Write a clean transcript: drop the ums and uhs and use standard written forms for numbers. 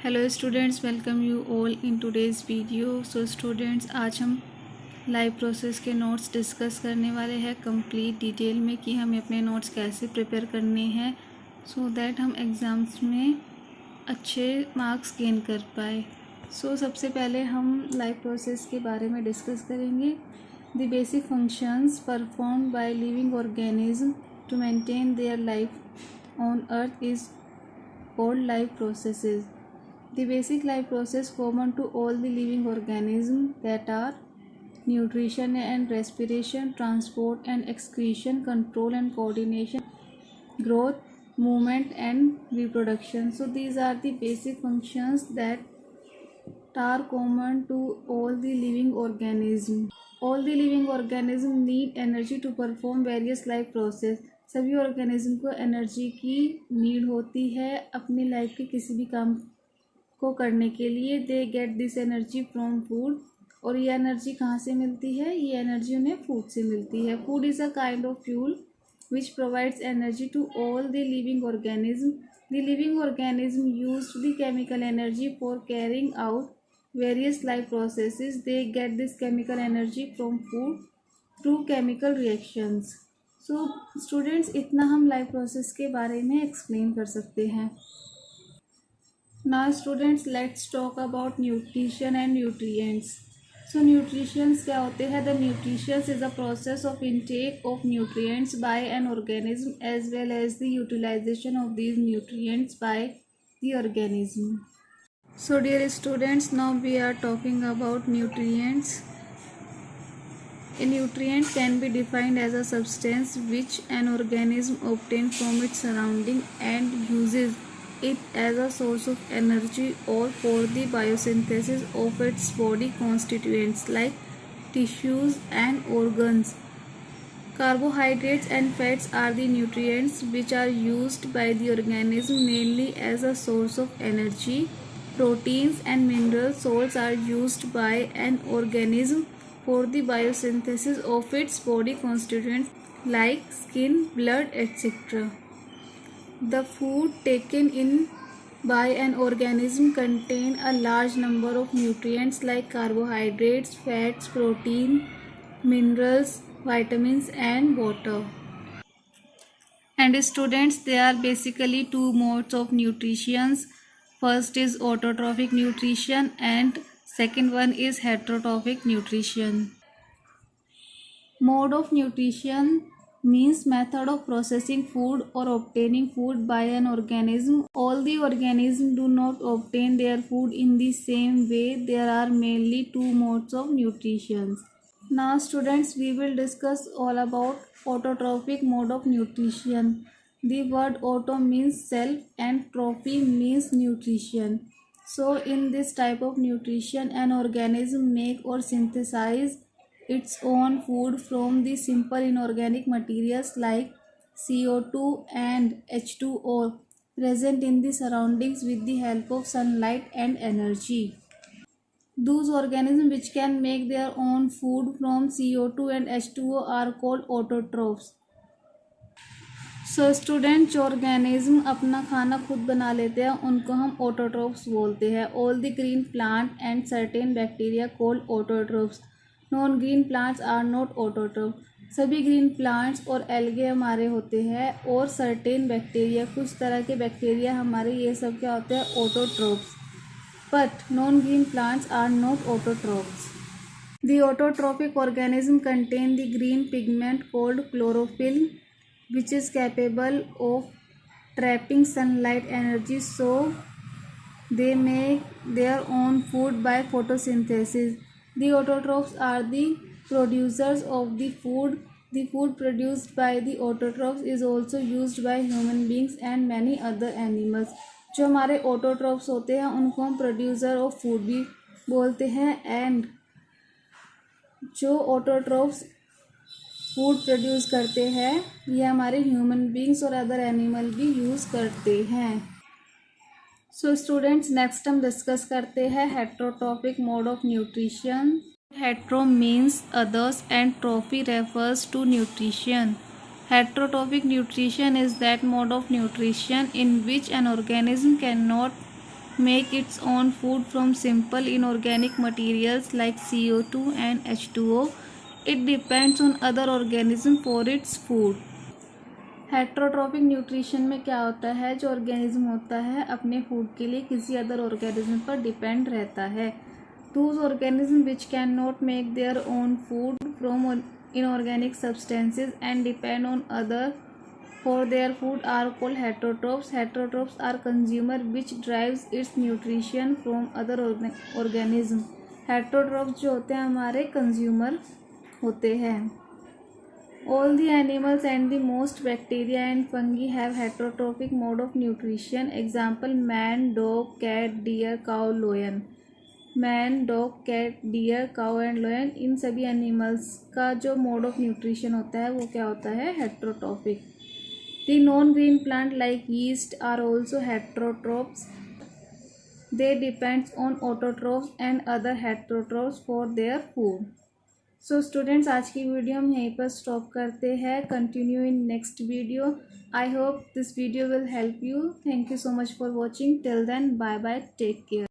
Hello students, welcome you all in today's video. So students, आज हम live process के notes discuss करने वाले हैं कंप्लीट डिटेल में कि हमें अपने नोट्स कैसे प्रिपेयर करने हैं सो दैट हम एग्ज़ाम्स में अच्छे मार्क्स गेन कर पाए। सो सबसे पहले हम लाइव प्रोसेस के बारे में डिस्कस करेंगे। The basic functions performed by living organism to maintain their life on earth is called life processes. The basic life process common to all the living organisms that are nutrition and respiration, transport and excretion, control and coordination, growth, movement and reproduction. So these are the basic functions that are common to all the living organisms. All the living organisms need energy to perform various life process. सभी organism को energy की need होती है अपनी life के किसी भी काम को करने के लिए। दे get this energy from food, और ये एनर्जी कहाँ से मिलती है? ये एनर्जी उन्हें फूड से मिलती है। Food is a kind of fuel which provides energy to all the living organism. The living organism use the chemical energy for carrying out various life processes. They get this chemical energy from food through chemical reactions. So students, इतना हम life process के बारे में explain कर सकते हैं। Now students, let's talk about nutrition and nutrients. So nutritions क्या होते हैं? The nutritions is a process of intake of nutrients by an organism as well as the utilization of these nutrients by the organism. So dear students, now we are talking about nutrients. A nutrient can be defined as a substance which an organism obtains from its surrounding and uses it as a source of energy or for the biosynthesis of its body constituents like tissues and organs. Carbohydrates and fats are the nutrients which are used by the organism mainly as a source of energy. Proteins and mineral salts are used by an organism for the biosynthesis of its body constituents like skin, blood, etc. The food taken in by an organism contain a large number of nutrients like carbohydrates, fats, protein, minerals, vitamins and water. And students, there are basically two modes of nutrition. First is autotrophic nutrition and second one is heterotrophic nutrition. Mode of nutrition means method of processing food or obtaining food by an organism. All the organisms do not obtain their food in the same way. There are mainly two modes of nutrition. Now students, we will discuss all about autotrophic mode of nutrition. The word auto means self and trophy means nutrition. So in this type of nutrition, an organism make or synthesize its own food from the simple inorganic materials like CO2 and H2O present in the surroundings with the help of sunlight and energy. Those organisms which can make their own food from CO2 and H2O are called autotrophs. So student, जो organism अपना खाना खुद बना लेते हैं उनको हम autotrophs बोलते हैं. All the green plant and certain bacteria called autotrophs. Non green plants are not autotroph. सभी ग्रीन प्लांट्स और एल्गे हमारे होते हैं और सर्टेन बैक्टीरिया, कुछ तरह के बैक्टीरिया हमारे, ये सब क्या होते हैं? Autotrophs. But non green plants are not autotrophs. The autotrophic organism contain the green pigment called chlorophyll which is capable of trapping sunlight energy, so they make their own food by photosynthesis. The autotrophs are the producers of the food. The food produced by the autotrophs is also used by human beings and many other animals. जो हमारे autotrophs होते हैं उनको हम producer of food भी बोलते हैं, and जो autotrophs फूड प्रोड्यूस करते हैं ये हमारे ह्यूमन बींग्स और अदर एनिमल भी यूज़ करते हैं. सो स्टूडेंट्स, नेक्स्ट हम डिस्कस करते हैं heterotrophic mode of nutrition. Hetero means others and trophy refers to nutrition. Heterotrophic nutrition is that mode of nutrition in which an organism cannot make its own food from simple inorganic materials like CO2 and H2O. It depends on other organisms for its food. Heterotrophic nutrition में क्या होता है, जो organism होता है अपने food के लिए किसी अदर ऑर्गेनिज्म पर डिपेंड रहता है. Those organisms which cannot make their own food from inorganic substances and depend on other for their food are called heterotrophs. Heterotrophs are consumer which derives its nutrition from other organism. Heterotrophs जो होते हैं हमारे consumer होते हैं. All the animals and the most bacteria and fungi have heterotrophic mode of nutrition. Example: man, dog, cat, deer, cow, lion. Man, dog, cat, deer, cow and lion, इन सभी animals का जो मोड ऑफ न्यूट्रिशन होता है वो क्या होता है, heterotrophic. The non green plant like yeast are also heterotrophs. They depends on autotrophs and other heterotrophs for their food. So students, आज की वीडियो हम यहीं पर स्टॉप करते हैं. Continue in next video. I hope this video will help you. Thank you so much for watching. Till then, bye bye, take care.